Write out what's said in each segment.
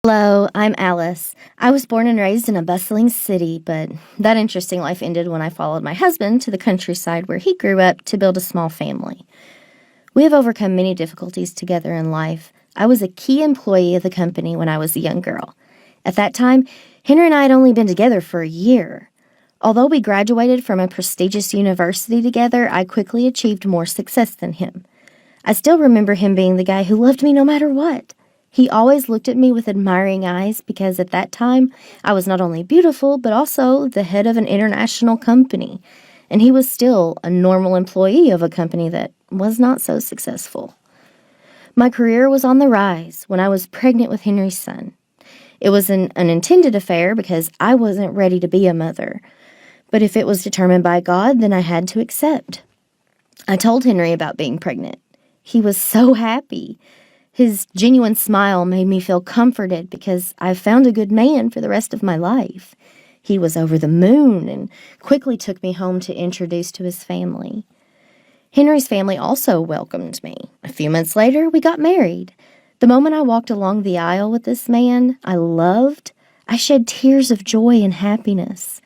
Hello, I'm Alice. I was born and raised in a bustling city, but that interesting life ended when I followed my husband to the countryside where he grew up to build a small family. We have overcome many difficulties together in life. I was a key employee of the company when I was a young girl. At that time, Henry and I had only been together for a year. Although we graduated from a prestigious university together, I quickly achieved more success than him. I still remember him being the guy who loved me no matter what. He always looked at me with admiring eyes because at that time I was not only beautiful but also the head of an international company, and he was still a normal employee of a company that was not so successful. My career was on the rise when I was pregnant with Henry's son. It was an unintended affair because I wasn't ready to be a mother, but if it was determined by God, then I had to accept. I told Henry about being pregnant. He was so happy. His genuine smile made me feel comforted because I've found a good man for the rest of my life. He was over the moon and quickly took me home to introduce to his family. Henry's family also welcomed me. A few months later, we got married. The moment I walked along the aisle with this man I loved, I shed tears of joy and happiness.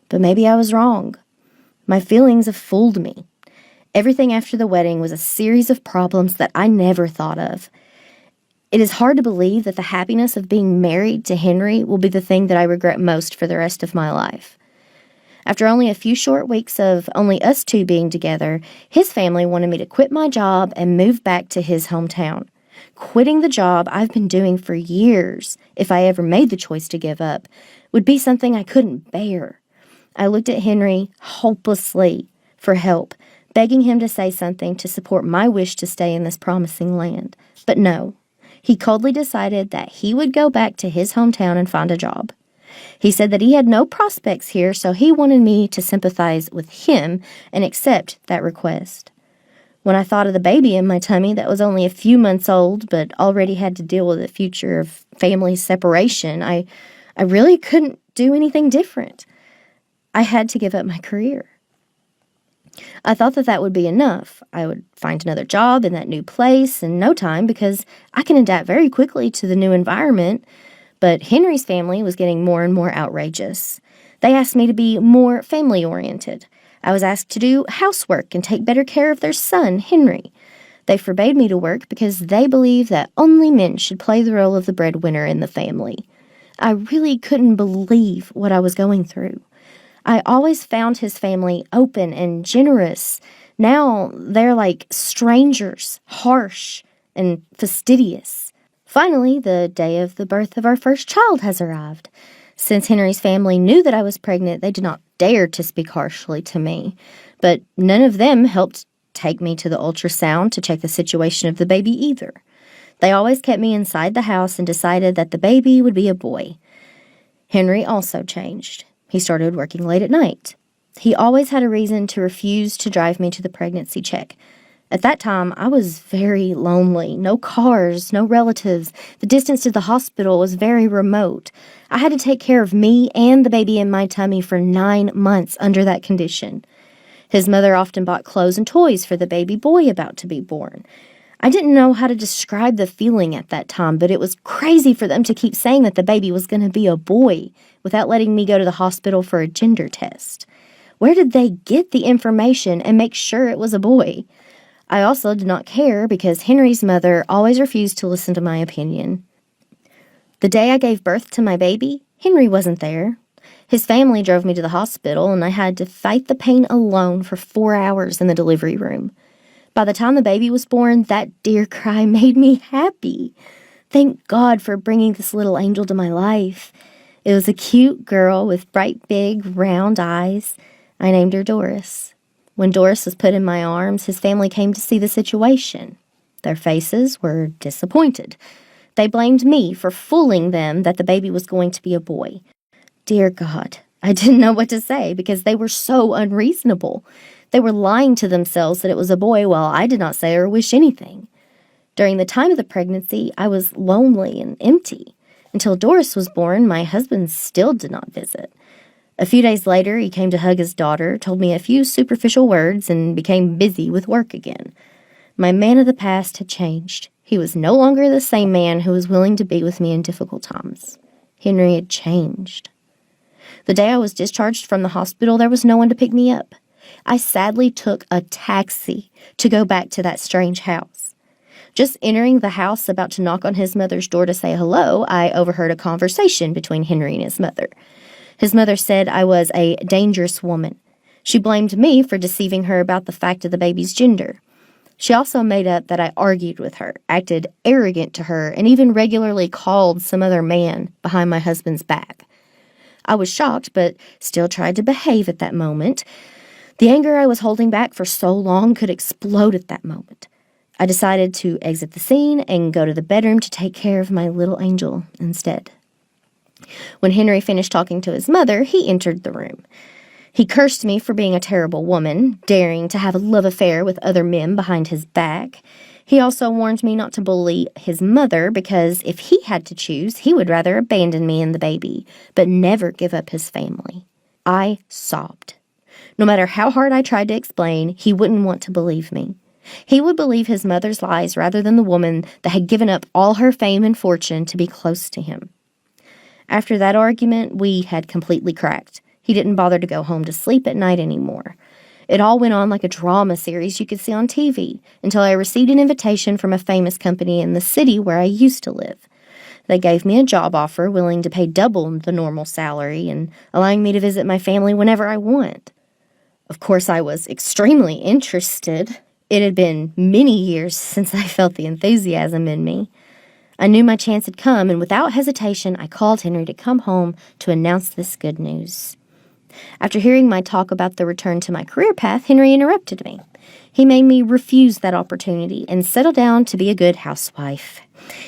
But maybe I was wrong. My feelings have fooled me. Everything after the wedding was a series of problems that I never thought of. It is hard to believe that the happiness of being married to Henry will be the thing that I regret most for the rest of my life. After only a few short weeks of only us two being together, his family wanted me to quit my job and move back to his hometown. Quitting the job I've been doing for years, if I ever made the choice to give up, would be something I couldn't bear. I looked at Henry hopelessly for help, begging him to say something to support my wish to stay in this promising land. But no, he coldly decided that he would go back to his hometown and find a job. He said that he had no prospects here, so he wanted me to sympathize with him and accept that request. When I thought of the baby in my tummy that was only a few months old but already had to deal with the future of family separation, I really couldn't do anything different. I had to give up my career. I thought that would be enough. I would find another job in that new place in no time because I can adapt very quickly to the new environment. But Henry's family was getting more and more outrageous. They asked me to be more family-oriented. I was asked to do housework and take better care of their son, Henry. They forbade me to work because they believed that only men should play the role of the breadwinner in the family. I really couldn't believe what I was going through. I always found his family open and generous. Now they're like strangers, harsh and fastidious. Finally, the day of the birth of our first child has arrived. Since Henry's family knew that I was pregnant, they did not dare to speak harshly to me. But none of them helped take me to the ultrasound to check the situation of the baby either. They always kept me inside the house and decided that the baby would be a boy. Henry also changed. He started working late at night. He always had a reason to refuse to drive me to the pregnancy check. At that time, I was very lonely. No cars, no relatives. The distance to the hospital was very remote. I had to take care of me and the baby in my tummy for 9 months under that condition. His mother often bought clothes and toys for the baby boy about to be born. I didn't know how to describe the feeling at that time, but it was crazy for them to keep saying that the baby was going to be a boy without letting me go to the hospital for a gender test. Where did they get the information and make sure it was a boy? I also did not care because Henry's mother always refused to listen to my opinion. The day I gave birth to my baby, Henry wasn't there. His family drove me to the hospital, and I had to fight the pain alone for 4 hours in the delivery room. By the time the baby was born, that dear cry made me happy. Thank God for bringing this little angel to my life. It was a cute girl with bright, big, round eyes. I named her Doris. When Doris was put in my arms, his family came to see the situation. Their faces were disappointed. They blamed me for fooling them that the baby was going to be a boy. Dear God, I didn't know what to say because they were so unreasonable. They were lying to themselves that it was a boy while I did not say or wish anything. During the time of the pregnancy, I was lonely and empty. Until Doris was born, my husband still did not visit. A few days later, he came to hug his daughter, told me a few superficial words, and became busy with work again. My man of the past had changed. He was no longer the same man who was willing to be with me in difficult times. Henry had changed. The day I was discharged from the hospital, there was no one to pick me up. I sadly took a taxi to go back to that strange house. Just entering the house, about to knock on his mother's door to say hello, I overheard a conversation between Henry and his mother. His mother said I was a dangerous woman. She blamed me for deceiving her about the fact of the baby's gender. She also made up that I argued with her, acted arrogant to her, and even regularly called some other man behind my husband's back. I was shocked, but still tried to behave at that moment. The anger I was holding back for so long could explode at that moment. I decided to exit the scene and go to the bedroom to take care of my little angel instead. When Henry finished talking to his mother, he entered the room. He cursed me for being a terrible woman, daring to have a love affair with other men behind his back. He also warned me not to bully his mother because if he had to choose, he would rather abandon me and the baby, but never give up his family. I sobbed. No matter how hard I tried to explain, he wouldn't want to believe me. He would believe his mother's lies rather than the woman that had given up all her fame and fortune to be close to him. After that argument, we had completely cracked. He didn't bother to go home to sleep at night anymore. It all went on like a drama series you could see on TV until I received an invitation from a famous company in the city where I used to live. They gave me a job offer willing to pay double the normal salary and allowing me to visit my family whenever I want. Of course, I was extremely interested. It had been many years since I felt the enthusiasm in me. I knew my chance had come, and without hesitation, I called Henry to come home to announce this good news. After hearing my talk about the return to my career path, Henry interrupted me. He made me refuse that opportunity and settle down to be a good housewife.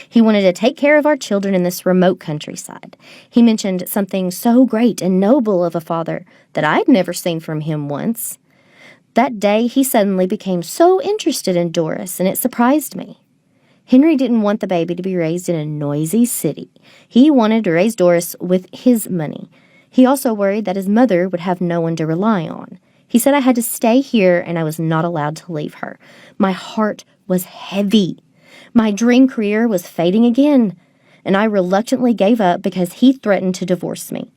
He wanted to take care of our children in this remote countryside. He mentioned something so great and noble of a father that I'd never seen from him once. That day, he suddenly became so interested in Doris, and it surprised me. Henry didn't want the baby to be raised in a noisy city. He wanted to raise Doris with his money. He also worried that his mother would have no one to rely on. He said I had to stay here and I was not allowed to leave her. My heart was heavy. My dream career was fading again, and I reluctantly gave up because he threatened to divorce me.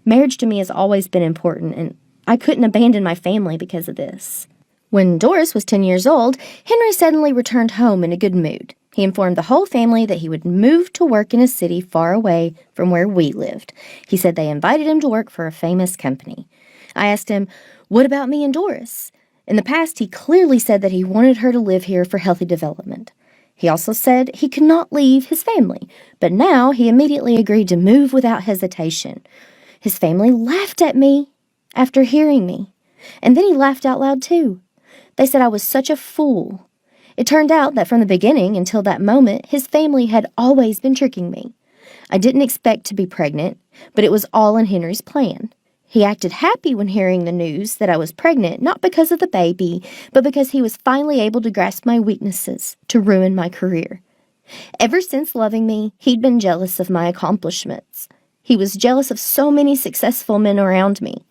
Marriage to me has always been important, and I couldn't abandon my family because of this. When Doris was 10 years old, Henry suddenly returned home in a good mood. He informed the whole family that he would move to work in a city far away from where we lived. He said they invited him to work for a famous company. I asked him, "What about me and Doris?" In the past, he clearly said that he wanted her to live here for healthy development. He also said he could not leave his family, but now he immediately agreed to move without hesitation. His family laughed at me after hearing me, and then he laughed out loud too. They said I was such a fool. It turned out that from the beginning until that moment, his family had always been tricking me. I didn't expect to be pregnant, but it was all in Henry's plan. He acted happy when hearing the news that I was pregnant, not because of the baby, but because he was finally able to grasp my weaknesses to ruin my career. Ever since loving me, he'd been jealous of my accomplishments. He was jealous of so many successful men around me.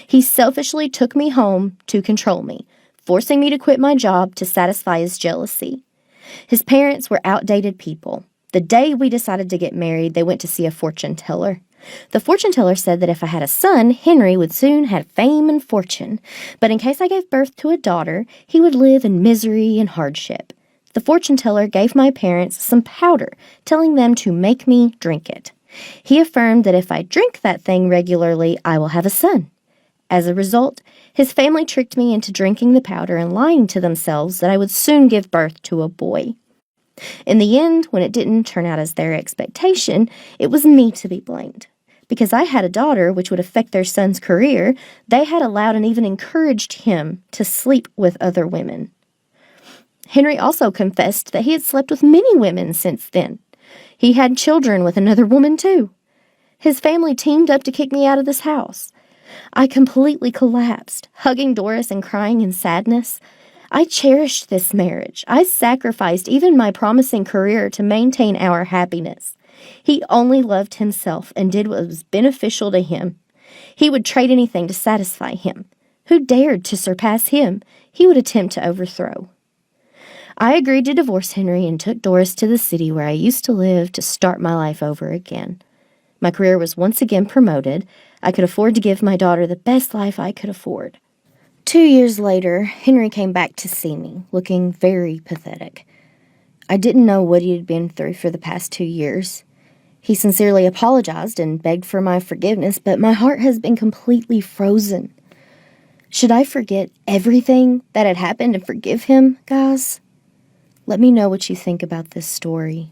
He selfishly took me home to control me, forcing me to quit my job to satisfy his jealousy. His parents were outdated people. The day we decided to get married, they went to see a fortune teller. The fortune teller said that if I had a son, Henry would soon have fame and fortune, but in case I gave birth to a daughter, he would live in misery and hardship. The fortune teller gave my parents some powder, telling them to make me drink it. He affirmed that if I drink that thing regularly, I will have a son. As a result, his family tricked me into drinking the powder and lying to themselves that I would soon give birth to a boy. In the end, when it didn't turn out as their expectation, it was me to be blamed. Because I had a daughter which would affect their son's career, they had allowed and even encouraged him to sleep with other women. Henry also confessed that he had slept with many women since then. He had children with another woman too. His family teamed up to kick me out of this house. I completely collapsed, hugging Doris and crying in sadness. I cherished this marriage. I sacrificed even my promising career to maintain our happiness. He only loved himself and did what was beneficial to him. He would trade anything to satisfy him. Who dared to surpass him, he would attempt to overthrow. I agreed to divorce Henry and took Doris to the city where I used to live to start my life over again. My career was once again promoted. I could afford to give my daughter the best life I could afford. 2 years later, Henry came back to see me, looking very pathetic. I didn't know what he had been through for the past 2 years. He sincerely apologized and begged for my forgiveness, but my heart has been completely frozen. Should I forget everything that had happened and forgive him, guys? Let me know what you think about this story.